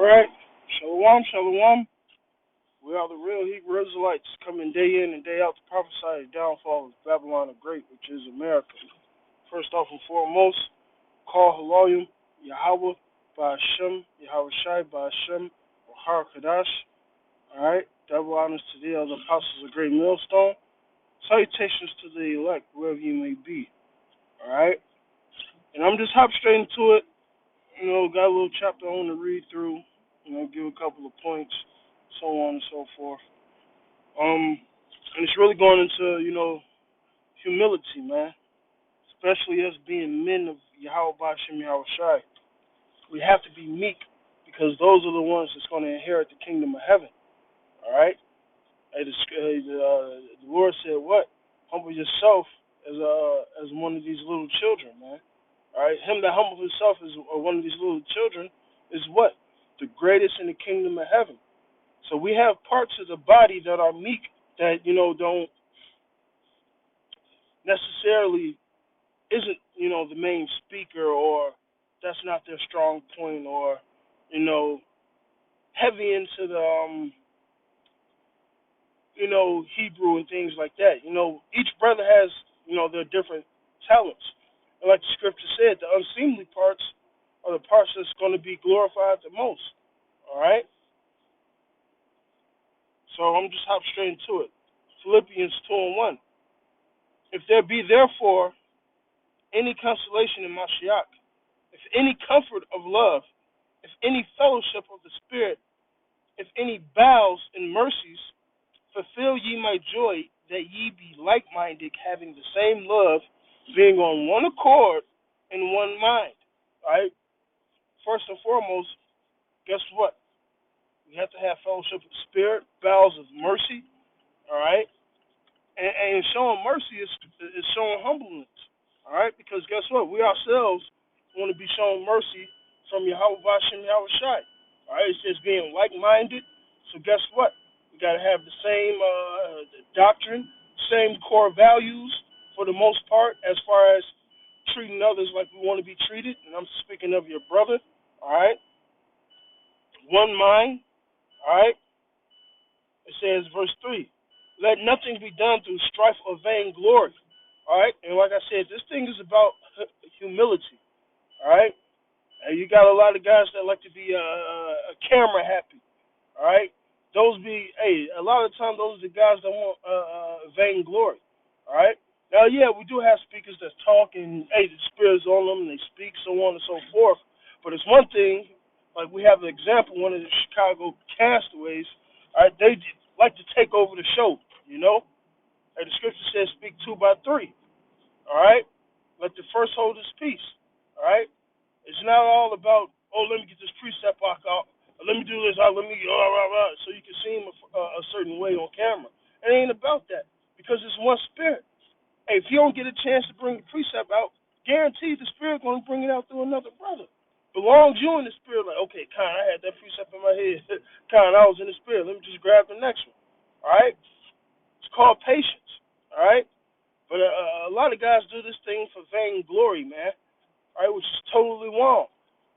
All right. Shalom, shalom. We are the real Hebrew Israelites coming day in and day out to prophesy the downfall of Babylon the Great, which is America. First off and foremost, call Haloyim Yahweh by Hashem, Yahweh Shai by Hashem, or Har Kadash. All right. Double honors to the other apostles of Great Millstone. Salutations to the elect, wherever you may be. All right. And I'm just hop straight into it. Got a little chapter I want to read through. Give a couple of points, so on and so forth. And it's really going into, humility, man. Especially us being men of Yahweh Bashem Yahweh Shai. We have to be meek because those are the ones that's going to inherit the kingdom of heaven. All right? The Lord said, what? Humble yourself as one of these little children, man. All right? Him that humbles himself as one of these little children is what? The greatest in the kingdom of heaven. So we have parts of the body that are meek that, don't necessarily isn't, the main speaker, or that's not their strong point, or, heavy into the, Hebrew and things like that. Each brother has, their different talents. And like the scripture said, the unseemly parts are the parts that's going to be glorified the most. All right? So I'm just hop straight into it. Philippians 2:1. If there be therefore any consolation in Mashiach, if any comfort of love, if any fellowship of the Spirit, if any bowels and mercies, fulfill ye my joy, that ye be like-minded, having the same love, being on one accord and one mind. All right? First and foremost, guess what? We have to have fellowship with the Spirit, bowels of mercy. All right? And showing mercy is showing humbleness. All right? Because guess what? We ourselves want to be shown mercy from Yahweh Bashem Yahweh Shai. All right? It says being like-minded. So guess what? We got to have the same doctrine, same core values for the most part, as far as treating others like we want to be treated. And I'm speaking of your brother. All right? One mind. All right? It says, verse 3, let nothing be done through strife or vainglory. All right? And like I said, this thing is about humility. All right? And you got a lot of guys that like to be camera happy. All right? A lot of the time, those are the guys that want vainglory. All right? Now, yeah, we do have speakers that talk and, the Spirit's on them and they speak, so on and so forth. But it's one thing, like we have an example, one of the Chicago castaways, all right, they like to take over the show, And the scripture says, speak 2 by 3. All right? Let the first hold his peace. All right? It's not all about, let me get this precept block out. Let me do this. So you can see him a certain way on camera. It ain't about that, because it's one spirit. Hey, if you don't get a chance to bring the precept out, guaranteed the Spirit going to bring it out through another brother. Belongs you in the Spirit, like, okay, Con, I had that precept in my head. Con, I was in the Spirit. Let me just grab the next one. All right? It's called patience. All right? But a lot of guys do this thing for vainglory, man. All right, which is totally wrong.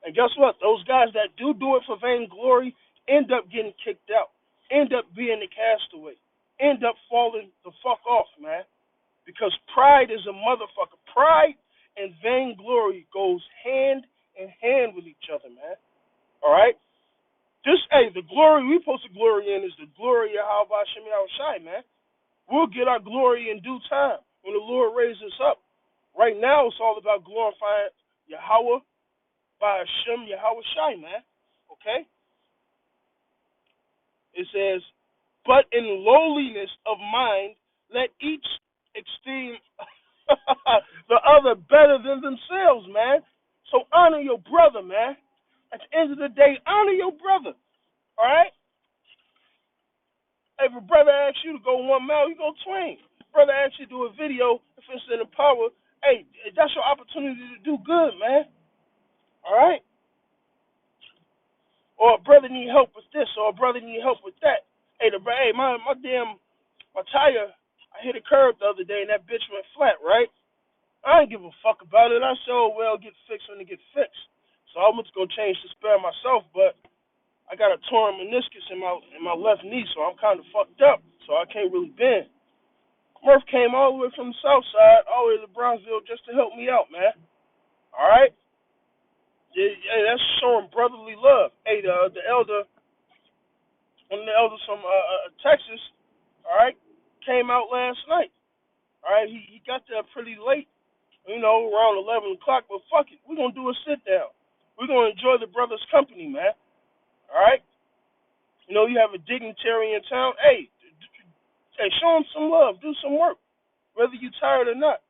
And guess what? Those guys that do it for vainglory end up getting kicked out, end up being the castaway, end up falling the fuck off, man. Because pride is a motherfucker. Pride and vainglory goes hand in hand with each other, man. All right? The glory we supposed to glory in is the glory of Yahweh Hashem Yahweh Shai, man. We'll get our glory in due time when the Lord raises us up. Right now, it's all about glorifying Yahweh by Hashem Yahweh Shai, man. Okay? It says, but in lowliness of mind, let each esteem the other better than themselves, man. So honor your brother, man. At the end of the day, honor your brother. All right? If a brother asks you to go 1 mile, you go twain. Brother asks you to do a video, if it's in the power, hey, that's your opportunity to do good, man. All right? Or a brother need help with this, or a brother need help with that. My tire, I hit a curb the other day and that bitch went flat, right? I ain't give a fuck about it. I said, get fixed when it gets fixed. So I went to go change the spare myself, but I got a torn meniscus in my left knee, so I'm kind of fucked up, so I can't really bend. Murph came all the way from the south side, all the way to Brownsville just to help me out, man. All right? Yeah, yeah, that's showing brotherly love. Hey, the elder, one of the elders from Texas, all right, came out last night. All right, he got there pretty late, around 11 o'clock, but fuck it. We're going to do a sit down. We're going to enjoy the brother's company, man. All right? You have a dignitary in town. Hey, show him some love. Do some work, whether you're tired or not.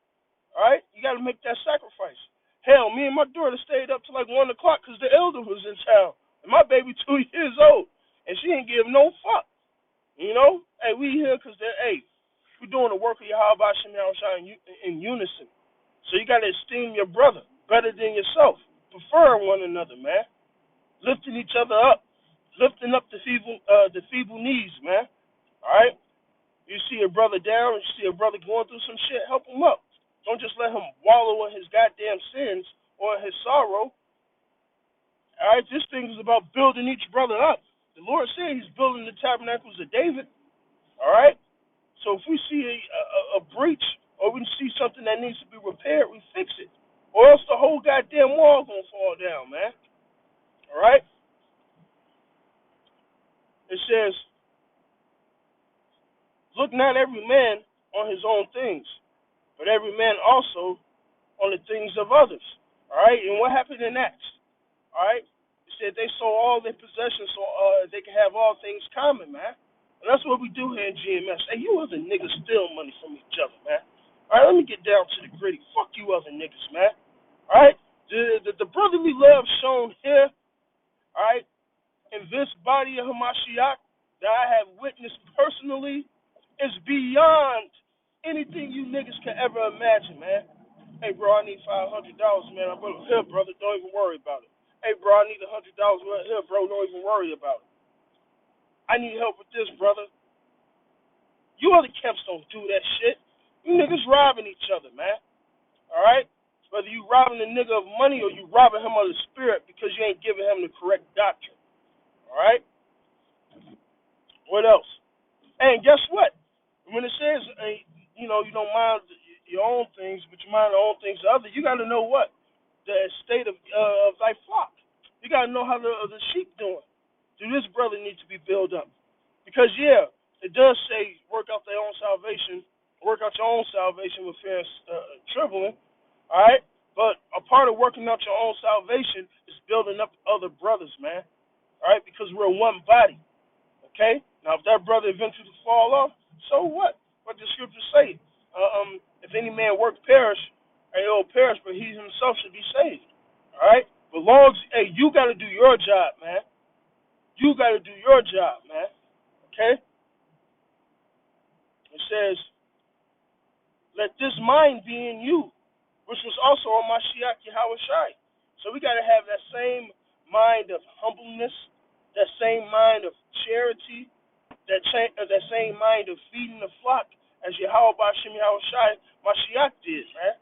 All right? You got to make that sacrifice. Hell, me and my daughter stayed up till like 1 o'clock because the elder was in town. And my baby 2 years old. And she didn't give no fuck. Hey, we here because, we're doing the work of Yahweh Shem Yahushua in unison. So you got to esteem your brother better than yourself. Prefer one another, man. Lifting each other up. Lifting up the feeble knees, man. All right? You see a brother down, you see a brother going through some shit, help him up. Don't just let him wallow in his goddamn sins or his sorrow. All right? This thing is about building each brother up. The Lord said he's building the tabernacles of David. All right? So if we see a breach or we see something that needs to be repaired, we fix it. Or else the whole goddamn wall gonna fall down, man. All right? It says, look not every man on his own things, but every man also on the things of others. All right? And what happened in Acts? All right? It said they sold all their possessions so they can have all things common, man. And that's what we do here in GMS. Hey, you other niggas steal money from each other, man. All right, let me get down to the gritty. Fuck you other niggas, man. All right? The brotherly love shown here, all right, in this body of Hamashiach that I have witnessed personally is beyond anything you niggas can ever imagine, man. Hey, bro, I need $500, man. I'm here, brother. Don't even worry about it. Hey, bro, I need $100. Here, bro. Don't even worry about it. I need help with this, brother. You other camps don't do that shit. You niggas robbing each other, man. All right? Whether you robbing a nigga of money or you robbing him of the spirit because you ain't giving him the correct doctrine. All right? What else? And guess what? When it says, you don't mind your own things, but you mind the own things of others, you got to know what? The state of thy flock. You got to know how the sheep doing. Do this brother need to be built up? Because, yeah, it does say work out their own salvation, work out your own salvation with fear and trembling, all right? But a part of working out your own salvation is building up other brothers, man, all right? Because we're one body, okay? Now, if that brother eventually fall off, so what? What the scriptures say? If any man work perish, he'll perish, but he himself should be saved, all right? But long as, hey, you got to do your job, man. You got to do your job, man. Okay? It says, let this mind be in you, which was also on Mashiach Yahushai. So we got to have that same mind of humbleness, that same mind of charity, that same mind of feeding the flock as Yahweh Shem Yahushai Mashiach did, man.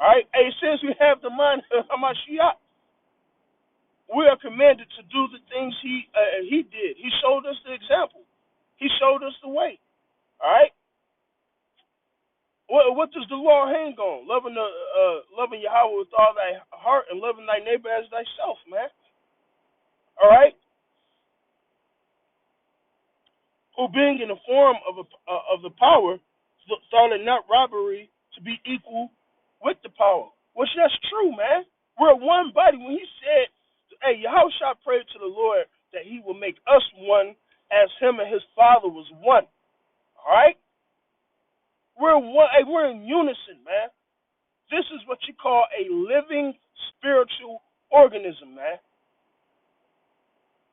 All right? Hey, it says we have the mind of Mashiach. We are commanded to do the things he did. He showed us the example. He showed us the way. All right. What does the law hang on? Loving Yahweh with all thy heart and loving thy neighbor as thyself, man. All right. Who being in the form of the power thought it not robbery to be equal with the power. Which that's true, man. We're one body. When he said, hey, Yahushua prayed to the Lord that he will make us one as him and his father was one. All right? We're one. Hey, we're in unison, man. This is what you call a living spiritual organism, man.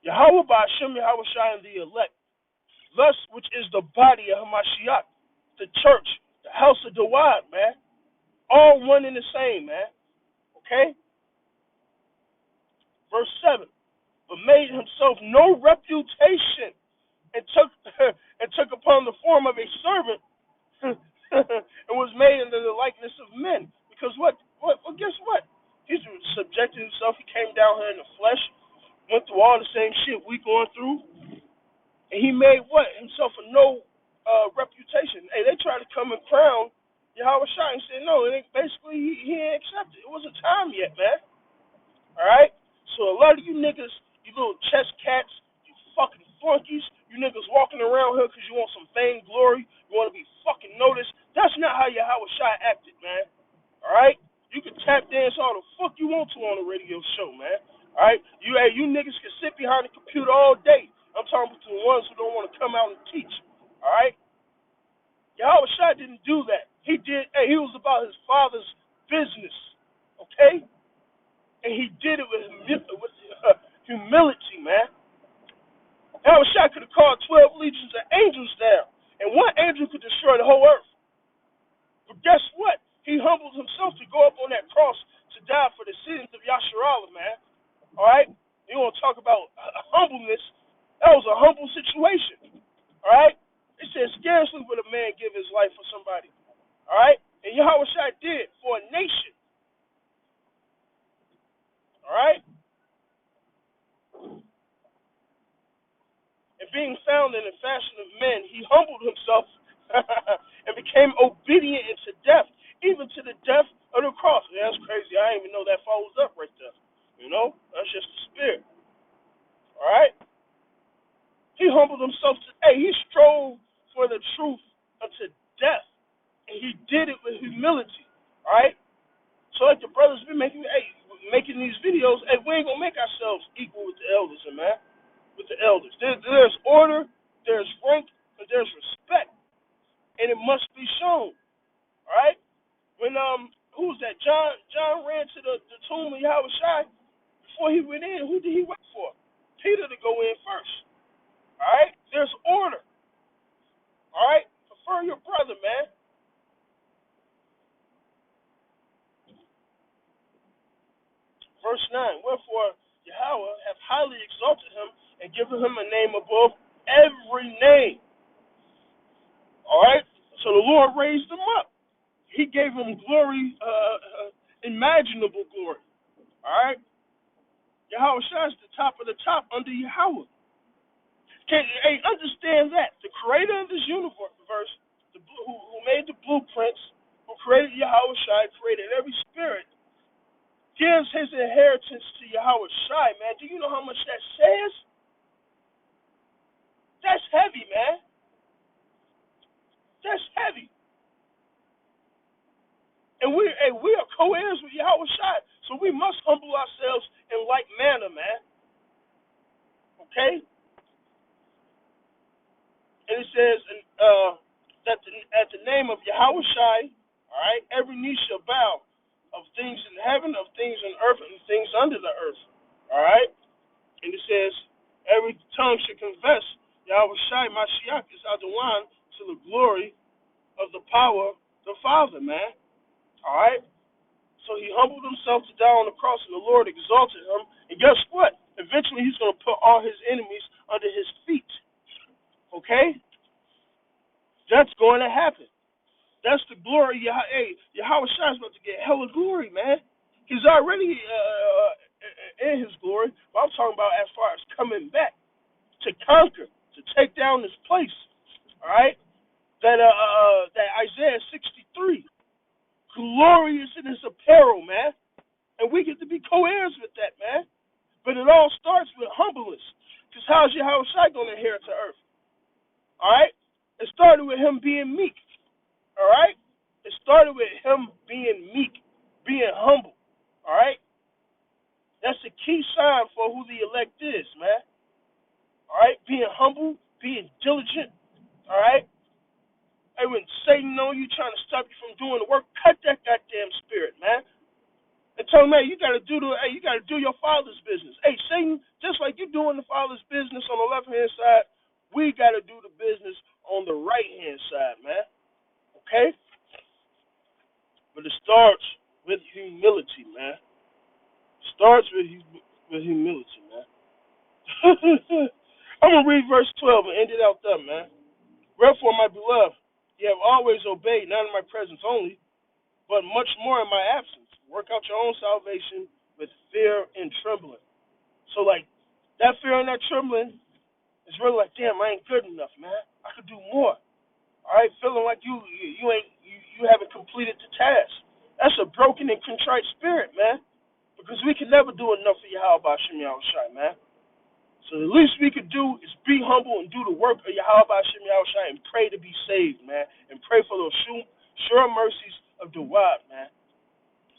Yahweh Ba'ashem Yahushua and the elect, thus which is the body of Hamashiach, the church, the house of Dawad, man. All one and the same, man. Okay? Verse 7. But made himself no reputation and took upon the form of a servant and was made into the likeness of men. Because what? Well, guess what? He's subjected himself. He came down here in the flesh. Went through all the same shit we going through, and he made what himself a no reputation. Hey, they tried to come and crown Yahweh Shai and said no. And basically he ain't accepted. It wasn't time yet, man. All right. So a lot of you niggas, you little chess cats, you fucking flunkies, you niggas walking around here because you want some vain glory, you want to be fucking noticed. That's not how Yahweh Shai acted, man. All right. You can tap dance all the fuck you want to on a radio show, man. All right. You niggas can sit behind the computer all day. I'm talking to the ones who don't want to come out and teach. All right. Yahweh Shai didn't do that. He did. Hey, he was about his father's business. Okay. And he did it with humility, man. Yahweh Shai could have called 12 legions of angels down, and one angel could destroy the whole earth. But guess what? He humbled himself to go up on that cross to die for the sins of Yasharallah, man. All right? You want to talk about humbleness? That was a humble situation. All right? It says, scarcely would a man give his life for somebody. All right? And Yahweh Shai did for a nation. All right? And being found in the fashion of men, he humbled himself and became obedient unto death, even to the death of the cross. Yeah, that's crazy. I didn't even know that follows up right there. You know? That's just the spirit. All right? He humbled himself to, hey, he strove for the truth unto death. And he did it with humility. All right? So like the brothers been making these videos, hey, we ain't gonna make ourselves equal with the elders, man. With the elders. There's order, there's rank, and there's respect. And it must be shown. All right? When who was that? John ran to the tomb of Yahweh Shai. Before he went in, who did he wait for? Peter to go in first. All right? There's order. All right? Prefer your brother, man. Verse 9. Wherefore Yahweh hath highly exalted him and given him a name above every name. All right? So the Lord raised him up. He gave him glory, imaginable glory. All right? Yahweh Shai is the top of the top under Yahweh. Hey, understand that. The creator of this universe, who made the blueprints, who created Yahweh Shai, created every spirit, gives his inheritance to Yahweh Shai, man. Do you know how much that says? That's heavy, man. That's heavy. And we are co-heirs with Yahweh Shai, so we must humble ourselves in like manner, man. Okay? And it says that at the name of Yahweh Shai, all right, every knee shall bow of things in heaven, of things in earth, and things under the earth. All right? And it says, every tongue should confess Yahweh Shai Mashiach is Adawan to the glory of the power of the Father, man. All right? So he humbled himself to die on the cross, and the Lord exalted him. And guess what? Eventually he's going to put all his enemies under his feet. Okay? That's going to happen. That's the glory. Hey, Yahweh Shai is about to get hella glory, man. He's already in his glory, but I'm talking about as far as coming back to conquer, to take down this place. All right, that Isaiah 63, glorious in his apparel, man, and we get to be co-heirs with that, man. But it all starts with humbleness, because how's Yahweh Shai going to inherit to earth? All right, it started with him being meek. All right, it started with him being meek, being humble. All right, that's the key sign for who the elect is, man. All right, being humble, being diligent. All right, and when Satan know you trying to stop you from doing the work, cut that goddamn spirit, man. And tell him, hey, you gotta do your father's business. Hey, Satan, just like you doing the father's business on the left hand side, we gotta do the business on the right hand side, man. Okay? But it starts with humility, man. Starts with humility, man. I'm gonna read verse 12 and end it out there, man. Wherefore, my beloved, ye have always obeyed, not in my presence only, but much more in my absence. Work out your own salvation with fear and trembling. So, like, That fear and that trembling is really like, damn, I ain't good enough, man. I could do more. All right, feeling like you haven't completed the task. That's a broken and contrite spirit, man. Because we can never do enough for Yahweh Shem Yahushai, man. So the least we could do is be humble and do the work of Yahweh Shem Yahushai and pray to be saved, man. And pray for those sure mercies of the wild, man.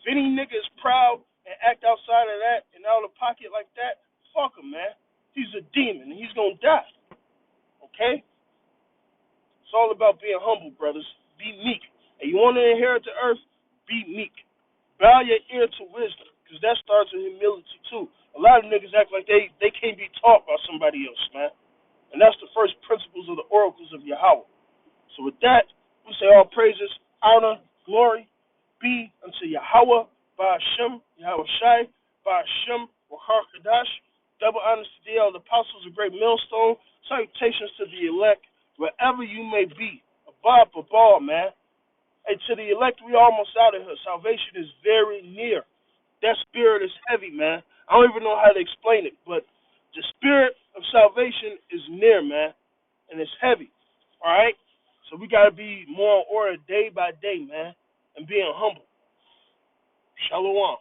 If any nigga is proud and act outside of that and out of pocket like that, fuck him, man. He's a demon and he's gonna die. Okay? It's all about being humble, brothers. Be meek. And you want to inherit the earth? Be meek. Bow your ear to wisdom, because that starts with humility too. A lot of niggas act like they can't be taught by somebody else, man. And that's the first principles of the oracles of Yahweh. So with that, we say all praises, honor, glory be unto Yahweh, Ba'ashem, Yahweh Shai, Ba'ashem, Wachar Kadash. Double honors to the elder apostles, a great millstone. Salutations to the elect, wherever you may be. Above, above, man. Hey, to the elect, we almost out of here. Salvation is very near. That spirit is heavy, man. I don't even know how to explain it, but the spirit of salvation is near, man, and it's heavy. All right? So we got to be more in order day by day, man, and being humble. Shalom.